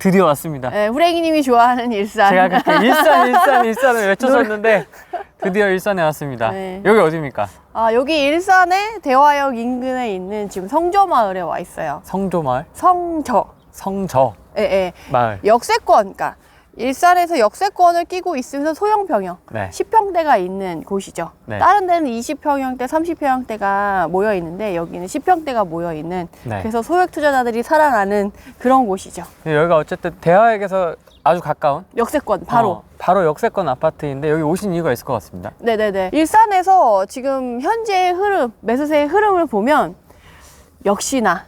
드디어 왔습니다. 네, 후랭이님이 좋아하는 일산. 제가 그렇게 일산을 외쳤었는데 드디어 일산에 왔습니다. 네. 여기 어디입니까? 아, 여기 일산의 대화역 인근에 있는 지금 성저마을에 와 있어요. 성조마을? 성저. 예, 예. 마을. 역세권, 그러니까 일산에서 역세권을 끼고 있으면서 소형 평형, 네. 10평대가 있는 곳이죠. 네. 다른 데는 20평형대, 30평형대가 모여 있는데 여기는 10평대가 모여 있는 네. 그래서 소액 투자자들이 살아나는 그런 곳이죠. 여기가 어쨌든 대화역에서 아주 가까운 역세권 바로. 바로 역세권 아파트인데 여기 오신 이유가 있을 것 같습니다. 네네네. 일산에서 지금 현재의 흐름, 매수세의 흐름을 보면 역시나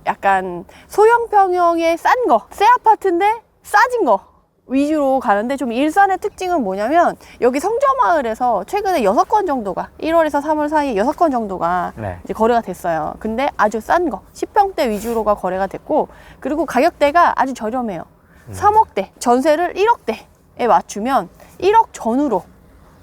약간 소형 평형의 싼 거, 새 아파트인데 싸진 거 위주로 가는데, 좀 일산의 특징은 뭐냐면 여기 성저마을에서 최근에 6건 정도가 1월에서 3월 사이에 6건 정도가 네. 이제 거래가 됐어요. 근데 아주 싼 거 10평대 위주로가 거래가 됐고, 그리고 가격대가 아주 저렴해요. 3억대 전세를 1억대에 맞추면 1억 전후로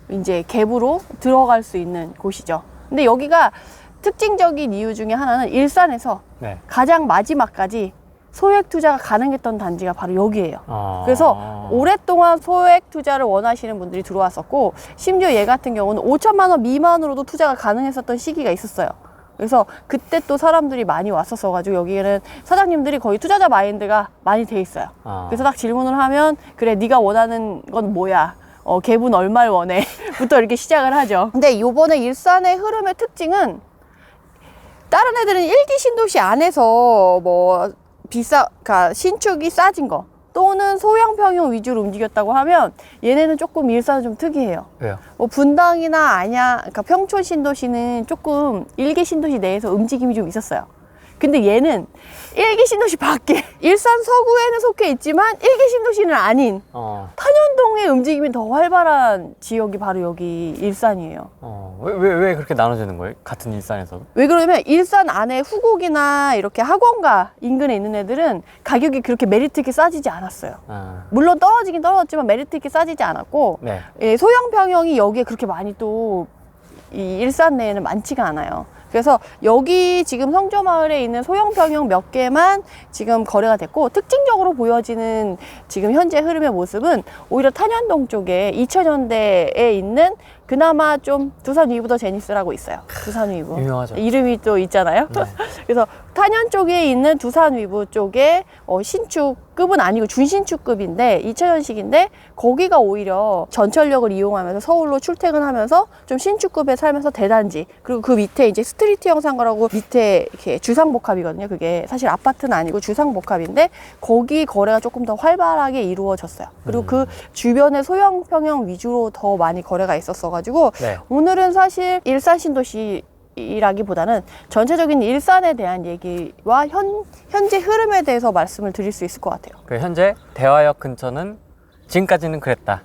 이제 갭으로 들어갈 수 있는 곳이죠. 근데 여기가 특징적인 이유 중에 하나는 일산에서 네. 가장 마지막까지 소액 투자가 가능했던 단지가 바로 여기예요. 그래서 오랫동안 소액 투자를 원하시는 분들이 들어왔었고, 심지어 얘 같은 경우는 5천만 원 미만으로도 투자가 가능했었던 시기가 있었어요. 그래서 그때 또 사람들이 많이 왔었어 가지고 여기에는 사장님들이 거의 투자자 마인드가 많이 돼 있어요. 그래서 딱 질문을 하면, 그래 네가 원하는 건 뭐야, 갭은 얼마를 원해 부터 이렇게 시작을 하죠. 근데 요번에 일산의 흐름의 특징은, 다른 애들은 1기 신도시 안에서 뭐 그러니까 신축이 싸진 거 또는 소형 평형 위주로 움직였다고 하면, 얘네는 조금 일산은 좀 특이해요. 왜요? 뭐 분당이나 그러니까 평촌 신도시는 조금 1기 신도시 내에서 움직임이 좀 있었어요. 근데 얘는 1기 신도시 밖에, 일산 서구에는 속해 있지만 1기 신도시는 아닌 탄현동의 움직임이 더 활발한 지역이 바로 여기 일산이에요. 왜 그렇게 나눠지는 거예요? 같은 일산에서도? 왜 그러냐면 일산 안에 후곡이나 이렇게 학원가 인근에 있는 애들은 가격이 그렇게 메리트 있게 싸지지 않았어요. 물론 떨어지긴 떨어졌지만 메리트 있게 싸지지 않았고, 네. 예, 소형 평형이 여기에 그렇게 많이 또 이 일산 내에는 많지가 않아요. 그래서 여기 지금 성조마을에 있는 소형 평형 몇 개만 지금 거래가 됐고, 특징적으로 보여지는 지금 현재 흐름의 모습은 오히려 탄현동 쪽에 2000년대에 있는 그나마 좀 두산 위브 제니스라고 있어요. 두산 위브 유명하죠. 이름이 또 있잖아요. 네. 그래서 탄현 쪽에 있는 두산 위브 쪽에 신축급은 아니고 준신축급인데 2000년식인데, 거기가 오히려 전철역을 이용하면서 서울로 출퇴근하면서 좀 신축급에 살면서 대단지, 그리고 그 밑에 이제 스트리트 형상가라고 밑에 이렇게 주상복합이거든요. 그게 사실 아파트는 아니고 주상복합인데 거기 거래가 조금 더 활발하게 이루어졌어요. 그리고 그 주변에 소형 평형 위주로 더 많이 거래가 있었어가지고 네. 오늘은 사실 일산 신도시 이라기보다는 전체적인 일산에 대한 얘기와 현재 흐름에 대해서 말씀을 드릴 수 있을 것 같아요. 현재 대화역 근처는 지금까지는 그랬다.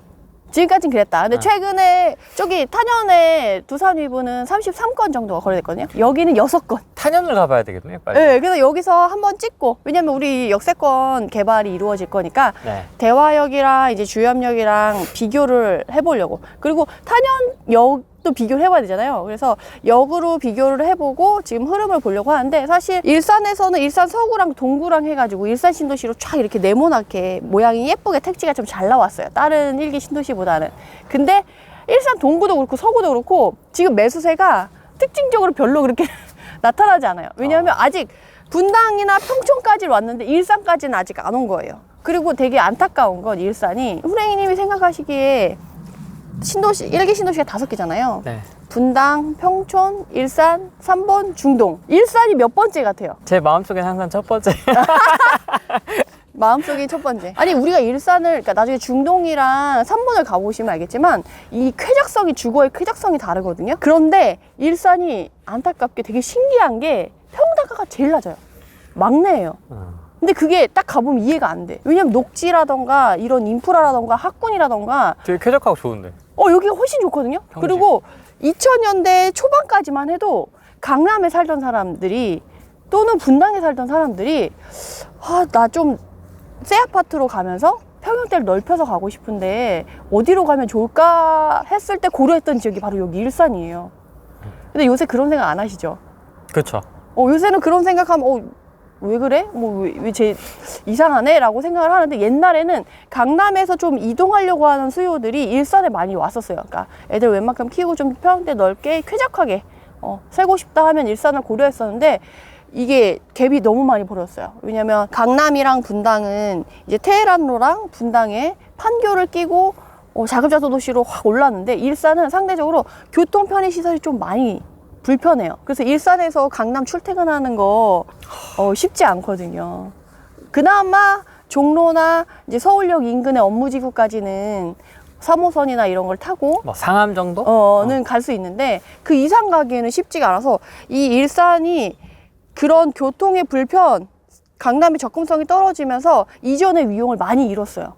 지금까지는 그랬다. 근데 최근에 저기 탄현의 두산 위브는 33건 정도가 거래됐거든요. 여기는 6건. 탄현을 가봐야 되겠네요, 빨리. 네, 그래서 여기서 한번 찍고, 왜냐면 우리 역세권 개발이 이루어질 거니까 네. 대화역이랑 이제 주염역이랑 비교를 해보려고. 그리고 탄현역 또 비교를 해봐야 되잖아요. 그래서 역으로 비교를 해보고 지금 흐름을 보려고 하는데, 사실 일산에서는 일산 서구랑 동구랑 해가지고 일산 신도시로 쫙 이렇게 네모나게 모양이 예쁘게 택지가 좀 잘 나왔어요. 다른 1기 신도시보다는. 근데 일산 동구도 그렇고 서구도 그렇고 지금 매수세가 특징적으로 별로 그렇게 나타나지 않아요. 왜냐하면 아직 분당이나 평촌까지 왔는데 일산까지는 아직 안 온 거예요. 그리고 되게 안타까운 건, 일산이 후랭이님이 생각하시기에 신도시 1기 신도시가 5개잖아요. 네. 분당, 평촌, 일산, 3번, 중동. 일산이 몇 번째 같아요? 제 마음속엔 항상 첫 번째. 마음속이 첫 번째. 아니, 우리가 일산을, 그러니까 나중에 중동이랑 3번을 가보시면 알겠지만 이 쾌적성이, 주거의 쾌적성이 다르거든요. 그런데 일산이 안타깝게 되게 신기한 게 평당가가 제일 낮아요. 막내예요. 근데 그게 딱 가보면 이해가 안 돼. 왜냐면 녹지라던가 이런 인프라라던가 학군이라던가 되게 쾌적하고 좋은데. 여기가 훨씬 좋거든요. 평지. 그리고 2000년대 초반까지만 해도 강남에 살던 사람들이 또는 분당에 살던 사람들이 나 좀 새 아파트로 가면서 평형대를 넓혀서 가고 싶은데 어디로 가면 좋을까 했을 때 고려했던 지역이 바로 여기 일산이에요. 근데 요새 그런 생각 안 하시죠? 그렇죠. 요새는 그런 생각하면 왜 그래? 쟤 이상하네? 라고 생각을 하는데 옛날에는 강남에서 좀 이동하려고 하는 수요들이 일산에 많이 왔었어요. 그러니까 애들 웬만큼 키우고 좀 평형대 넓게 쾌적하게 살고 싶다 하면 일산을 고려했었는데 이게 갭이 너무 많이 벌어졌어요. 왜냐면 강남이랑 분당은 이제 테헤란로랑 분당에 판교를 끼고 자급자족 도시로 확 올랐는데 일산은 상대적으로 교통 편의 시설이 좀 많이 불편해요. 그래서 일산에서 강남 출퇴근하는 거 쉽지 않거든요. 그나마 종로나 이제 서울역 인근의 업무지구까지는 3호선이나 이런 걸 타고 뭐 상암 정도? 는 갈 수 있는데 그 이상 가기에는 쉽지가 않아서 이 일산이 그런 교통의 불편, 강남의 접근성이 떨어지면서 이전의 위용을 많이 잃었어요.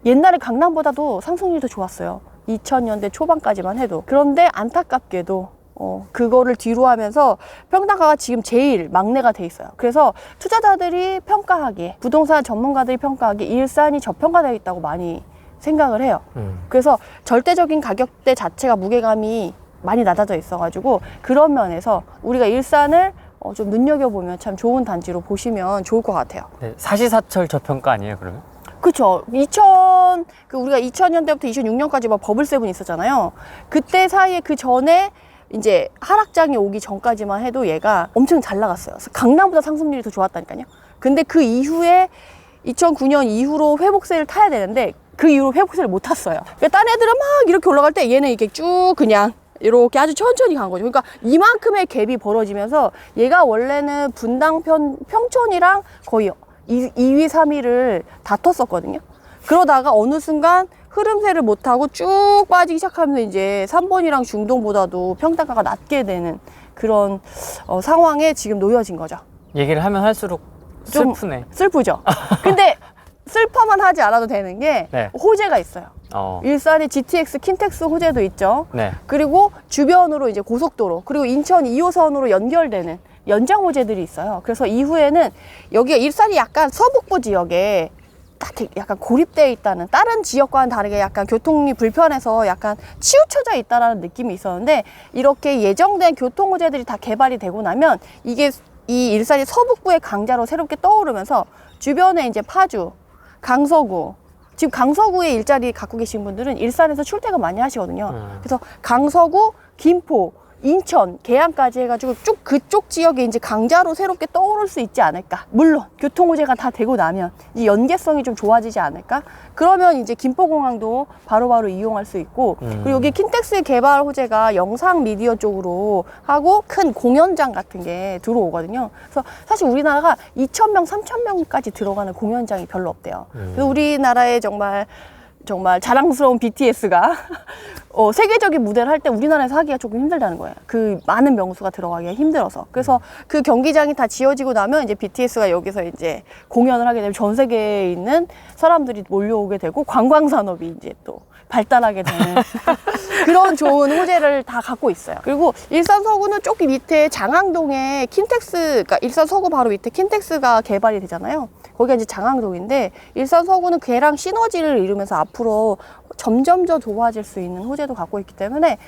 옛날에 강남보다도 상승률도 좋았어요. 2000년대 초반까지만 해도. 그런데 안타깝게도 그거를 뒤로 하면서 평당가가 지금 제일 막내가 돼 있어요. 그래서 투자자들이 평가하기에, 부동산 전문가들이 평가하기에 일산이 저평가되어 있다고 많이 생각을 해요. 그래서 절대적인 가격대 자체가 무게감이 많이 낮아져 있어가지고 그런 면에서 우리가 일산을 좀 눈여겨보면 참 좋은 단지로 보시면 좋을 것 같아요. 네, 사시사철 저평가 아니에요, 그러면? 그쵸. 우리가 2000년대부터 2006년까지 막 버블7 있었잖아요. 그때 사이에 그 전에 이제 하락장이 오기 전까지만 해도 얘가 엄청 잘 나갔어요. 강남보다 상승률이 더 좋았다니까요. 근데 그 이후에 2009년 이후로 회복세를 타야 되는데 그 이후로 회복세를 못 탔어요. 그러니까 딴 애들은 막 이렇게 올라갈 때 얘는 이렇게 쭉 그냥 이렇게 아주 천천히 간 거죠. 그러니까 이만큼의 갭이 벌어지면서 얘가 원래는 분당 평촌이랑 거의 2위, 3위를 다퉜었거든요. 그러다가 어느 순간 흐름세를 못하고 쭉 빠지기 시작하면서 이제 3번이랑 중동보다도 평당가가 낮게 되는 그런 상황에 지금 놓여진 거죠. 얘기를 하면 할수록 슬프네. 슬프죠. 근데 슬퍼만 하지 않아도 되는 게 네. 호재가 있어요. 일산에 GTX 킨텍스 호재도 있죠. 네. 그리고 주변으로 이제 고속도로, 그리고 인천 2호선으로 연결되는 연장 호재들이 있어요. 그래서 이후에는 여기가 일산이 약간 서북부 지역에 약간 고립되어 있다는, 다른 지역과는 다르게 약간 교통이 불편해서 약간 치우쳐져 있다라는 느낌이 있었는데, 이렇게 예정된 교통 호재들이 다 개발이 되고 나면 이게 이 일산이 서북부의 강자로 새롭게 떠오르면서 주변에 이제 파주, 강서구, 지금 강서구에 일자리 갖고 계신 분들은 일산에서 출퇴근 많이 하시거든요. 그래서 강서구, 김포, 인천, 계양까지 해가지고 쭉 그쪽 지역에 이제 강자로 새롭게 떠오를 수 있지 않을까. 물론 교통호재가 다 되고 나면 이제 연계성이 좀 좋아지지 않을까. 그러면 이제 김포공항도 바로바로 이용할 수 있고, 그리고 여기 킨텍스 개발 호재가 영상 미디어 쪽으로 하고 큰 공연장 같은 게 들어오거든요. 그래서 사실 우리나라가 2,000명, 3,000명까지 들어가는 공연장이 별로 없대요. 그래서 우리나라의 정말 자랑스러운 BTS가 세계적인 무대를 할 때 우리나라에서 하기가 조금 힘들다는 거예요. 그 많은 명수가 들어가기가 힘들어서. 그래서 그 경기장이 다 지어지고 나면 이제 BTS가 여기서 이제 공연을 하게 되면 전 세계에 있는 사람들이 몰려오게 되고 관광산업이 이제 또 발달하게 되는 그런 좋은 호재를 다 갖고 있어요. 그리고 일산 서구는 조금 밑에 장항동에 킨텍스, 그러니까 일산 서구 바로 밑에 킨텍스가 개발이 되잖아요. 거기가 이제 장항동인데, 일산 서구는 걔랑 시너지를 이루면서 앞으로 점점 더 좋아질 수 있는 호재도 갖고 있기 때문에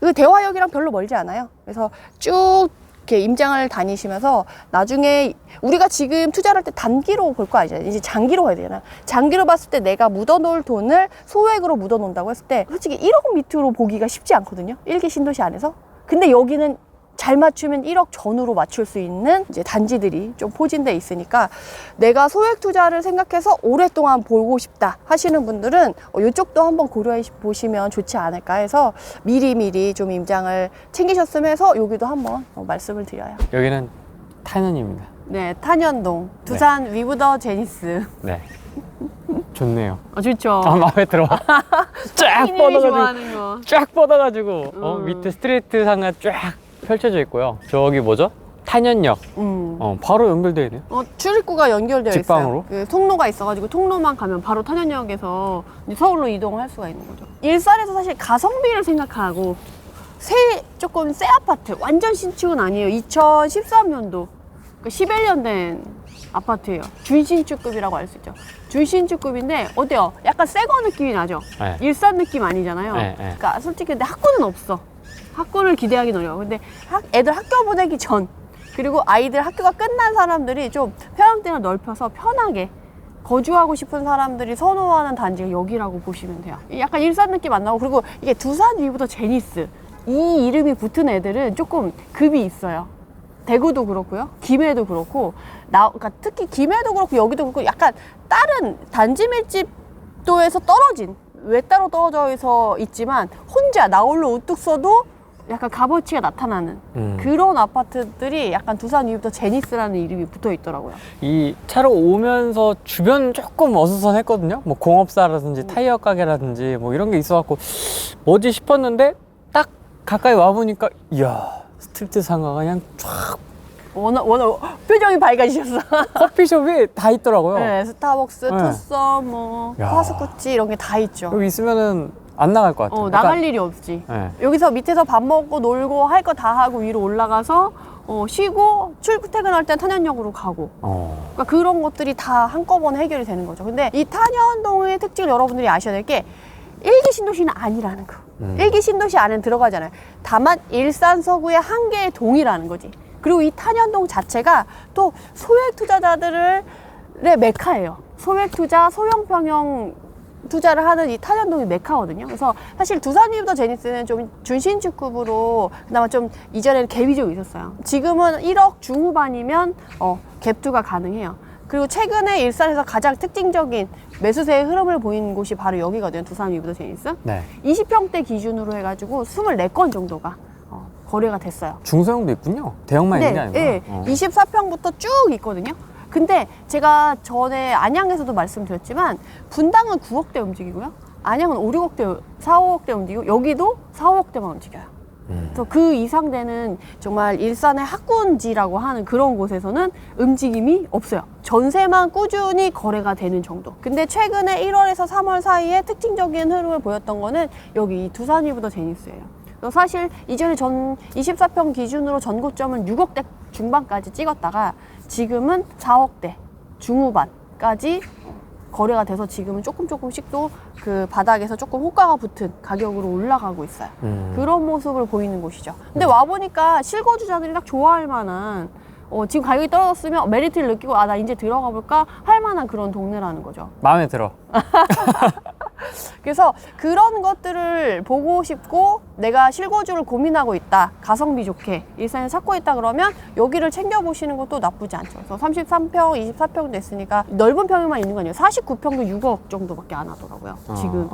그 대화역이랑 별로 멀지 않아요. 그래서 쭉 이렇게 임장을 다니시면서 나중에 우리가 지금 투자를 할 때 단기로 볼 거 아니잖아요. 이제 장기로 가야 되잖아요. 장기로 봤을 때 내가 묻어놓을 돈을 소액으로 묻어놓는다고 했을 때 솔직히 1억 밑으로 보기가 쉽지 않거든요. 1기 신도시 안에서. 근데 여기는 잘 맞추면 1억 전후로 맞출 수 있는 이제 단지들이 좀 포진돼 있으니까, 내가 소액 투자를 생각해서 오랫동안 보고 싶다 하시는 분들은 이쪽도 한번 고려해 보시면 좋지 않을까 해서 미리미리 좀 임장을 챙기셨으면 해서 여기도 한번 말씀을 드려요. 여기는 탄현입니다. 네, 탄현동 두산 위브더 제니스. 네. 좋네요. 좋죠. 마음에 들어. 쫙 뻗어가지고, 쫙 뻗어가지고 밑에 스트레이트 상가 쫙 펼쳐져 있고요. 저기 뭐죠? 탄현역. 바로 연결되어 있네요. 출입구가 연결되어 직방으로? 있어요. 그 통로가 있어가지고 통로만 가면 바로 탄현역에서 서울로 이동할 수가 있는 거죠. 일산에서 사실 가성비를 생각하고 조금 새 아파트, 완전 신축은 아니에요. 2013년도, 그러니까 11년 된 아파트예요. 준신축급이라고 할 수 있죠. 준신축급인데 어때요? 약간 새거 느낌이 나죠? 네. 일산 느낌 아니잖아요. 네. 그러니까 솔직히 근데 학군은 없어. 학군을 기대하기는 어려워. 근데 애들 학교 보내기 전 그리고 아이들 학교가 끝난 사람들이 좀 평양대가 넓혀서 편하게 거주하고 싶은 사람들이 선호하는 단지가 여기라고 보시면 돼요. 약간 일산 느낌 안 나고, 그리고 이게 두산 위부터 제니스 이 이름이 붙은 애들은 조금 급이 있어요. 대구도 그렇고요, 김해도 그렇고, 그러니까 특히 김해도 그렇고 여기도 그렇고 약간 다른 단지 밀집도에서 떨어진, 외따로 떨어져 있지만 혼자 나홀로 우뚝 서도 약간 값어치가 나타나는 그런 아파트들이 약간 두산 위부터 제니스라는 이름이 붙어 있더라고요. 이 차로 오면서 주변 조금 어수선했거든요. 뭐 공업사라든지 타이어 가게라든지 뭐 이런 게 있어갖고 뭐지 싶었는데 딱 가까이 와보니까 이야, 스트리트 상가가 그냥 쫙 워낙 표정이 밝아지셨어. 커피숍이 다 있더라고요. 네, 스타벅스, 네. 투썸, 뭐 야. 파스쿠치 이런 게 다 있죠. 여기 있으면은 안 나갈 것 같아요. 나갈 일이 없지. 네. 여기서 밑에서 밥 먹고 놀고 할 거 다 하고 위로 올라가서 쉬고 출퇴근할 땐 탄현역으로 가고. 그러니까 그런 것들이 다 한꺼번에 해결이 되는 거죠. 근데 이 탄현동의 특징을 여러분들이 아셔야 될 게 일기 신도시는 아니라는 거. 일기 신도시 안에는 들어가잖아요. 다만 일산 서구의 한 개의 동이라는 거지. 그리고 이 탄현동 자체가 또 소액 투자자들의 메카예요. 소액 투자, 소형 평형 투자를 하는 이 탄현동이 메카거든요. 그래서 사실 두산 위부터 제니스는 좀 준신축급으로 그나마 좀 이전에는 갭이 좀 있었어요. 지금은 1억 중후반이면 갭투가 가능해요. 그리고 최근에 일산에서 가장 특징적인 매수세의 흐름을 보이는 곳이 바로 여기거든요. 두산 위부터 제니스. 네. 20평대 기준으로 해가지고 24건 정도가 거래가 됐어요. 중소형도 있군요. 대형만 있는 게 아니고. 네. 24평부터 쭉 있거든요. 근데 제가 전에 안양에서도 말씀드렸지만 분당은 9억대 움직이고요. 안양은 5, 6억대, 4, 5억대 움직이고 여기도 4, 5억대만 움직여요. 그래서 그 이상 되는 정말 일산의 학군지라고 하는 그런 곳에서는 움직임이 없어요. 전세만 꾸준히 거래가 되는 정도. 근데 최근에 1월에서 3월 사이에 특징적인 흐름을 보였던 거는 여기 두산 위부터 제니스예요. 사실 이전에 전 24평 기준으로 전고점은 6억대 중반까지 찍었다가 지금은 4억대 중후반까지 거래가 돼서 지금은 조금씩 또 그 바닥에서 조금 호가가 붙은 가격으로 올라가고 있어요. 그런 모습을 보이는 곳이죠. 근데 와보니까 실거주자들이 딱 좋아할 만한 지금 가격이 떨어졌으면 메리트를 느끼고 나 이제 들어가 볼까 할 만한 그런 동네라는 거죠. 마음에 들어. 그래서 그런 것들을 보고 싶고 내가 실거주를 고민하고 있다, 가성비 좋게 일산에 찾고 있다 그러면 여기를 챙겨보시는 것도 나쁘지 않죠. 그래서 33평, 24평 됐으니까 넓은 평이만 있는 거 아니에요. 49평도 6억 정도밖에 안 하더라고요. 지금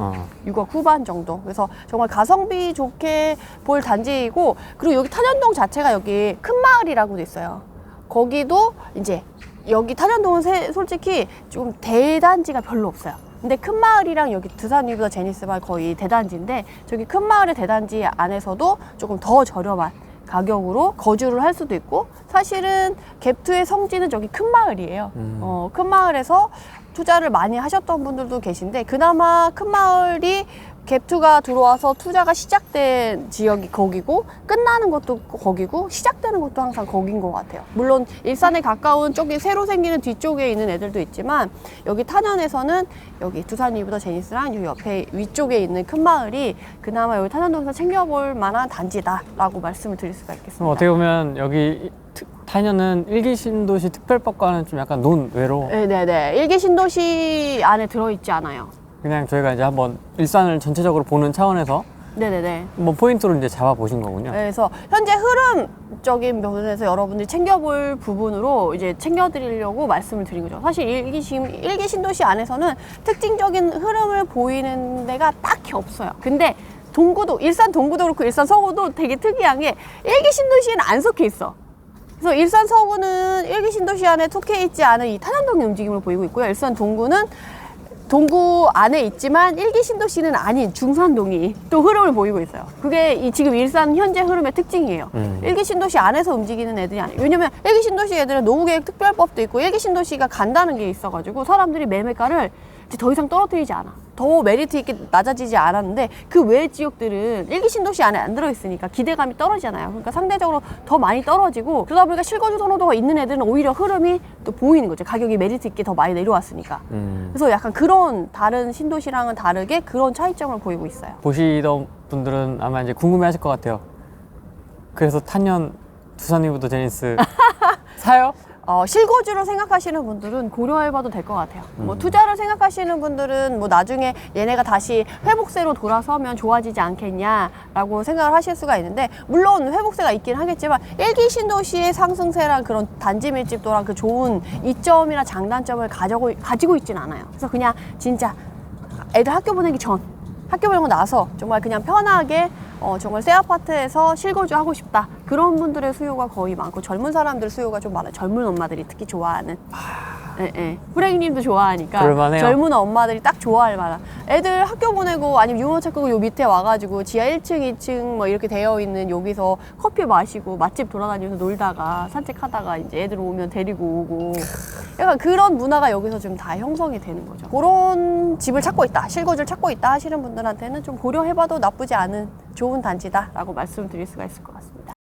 6억 후반 정도. 그래서 정말 가성비 좋게 볼 단지이고, 그리고 여기 탄현동 자체가 여기 큰 마을이라고 돼 있어요. 거기도 이제 여기 탄현동은 솔직히 좀 대단지가 별로 없어요. 근데 큰 마을이랑 여기 두산 위부터 제니스 마을 거의 대단지인데 저기 큰 마을의 대단지 안에서도 조금 더 저렴한 가격으로 거주를 할 수도 있고, 사실은 갭투의 성지는 저기 큰 마을이에요. 큰 마을에서 투자를 많이 하셨던 분들도 계신데 그나마 큰 마을이 갭투가 들어와서 투자가 시작된 지역이 거기고 끝나는 것도 거기고 시작되는 것도 항상 거긴 것 같아요. 물론 일산에 가까운 쪽이 새로 생기는 뒤쪽에 있는 애들도 있지만 여기 탄현에서는 여기 두산 위부터 제니스랑 이 옆에 위쪽에 있는 큰 마을이 그나마 여기 탄현동에서 챙겨볼 만한 단지다라고 말씀을 드릴 수가 있겠습니다. 어떻게 보면 여기 탄현은 일기 신도시 특별법과는 좀 약간 논외로. 네네네. 일기 신도시 안에 들어있지 않아요. 그냥 저희가 이제 한번 일산을 전체적으로 보는 차원에서 네네네. 뭐 포인트로 이제 잡아보신 거군요. 그래서 현재 흐름적인 부분에서 여러분들이 챙겨볼 부분으로 이제 챙겨드리려고 말씀을 드린 거죠. 사실 일기 신도시 안에서는 특징적인 흐름을 보이는 데가 딱히 없어요. 근데 동구도, 일산 동구도 그렇고 일산 서구도 되게 특이한 게 일기 신도시에는 안 속해 있어. 그래서 일산 서구는 일기 신도시 안에 속해 있지 않은 이 탄현동의 움직임을 보이고 있고요. 일산 동구는 동구 안에 있지만 일기 신도시는 아닌 중산동이 또 흐름을 보이고 있어요. 그게 지금 일산 현재 흐름의 특징이에요. 일기 신도시 안에서 움직이는 애들이 아니에요. 왜냐면 일기 신도시 애들은 노후계획 특별법도 있고 일기 신도시가 간다는 게 있어가지고 사람들이 매매가를 이제 더 이상 떨어뜨리지 않아. 더 메리트 있게 낮아지지 않았는데 그 외 지역들은 일기 신도시 안에 안 들어있으니까 기대감이 떨어지잖아요. 그러니까 상대적으로 더 많이 떨어지고, 그러다 보니까 실거주 선호도가 있는 애들은 오히려 흐름이 또 보이는 거죠. 가격이 메리트 있게 더 많이 내려왔으니까. 그래서 약간 그런 다른 신도시랑은 다르게 그런 차이점을 보이고 있어요. 보시던 분들은 아마 이제 궁금해 하실 것 같아요. 그래서 탄현 두산 위부터 제니스 사요? 실거주로 생각하시는 분들은 고려해봐도 될 것 같아요. 뭐 투자를 생각하시는 분들은 뭐 나중에 얘네가 다시 회복세로 돌아서면 좋아지지 않겠냐라고 생각을 하실 수가 있는데, 물론 회복세가 있긴 하겠지만 일기 신도시의 상승세랑 그런 단지 밀집도랑 그 좋은 이점이나 장단점을 가지고 있진 않아요. 그래서 그냥 진짜 애들 학교 보내기 전, 학교 보내고 나서 정말 그냥 편하게 정말 새 아파트에서 실거주 하고 싶다, 그런 분들의 수요가 거의 많고, 젊은 사람들 수요가 좀 많아요. 젊은 엄마들이 특히 좋아하는. 후랭이님도 좋아하니까 그럴만해요. 젊은 엄마들이 딱 좋아할 만한, 애들 학교 보내고 아니면 유모차 끄고 요 밑에 와가지고 지하 1층 2층 뭐 이렇게 되어 있는 여기서 커피 마시고 맛집 돌아다니면서 놀다가 산책하다가 이제 애들 오면 데리고 오고, 약간 그런 문화가 여기서 좀 다 형성이 되는 거죠. 그런 집을 찾고 있다, 실거주를 찾고 있다 하시는 분들한테는 좀 고려해봐도 나쁘지 않은 좋은 단지다 라고 말씀드릴 수가 있을 것 같습니다.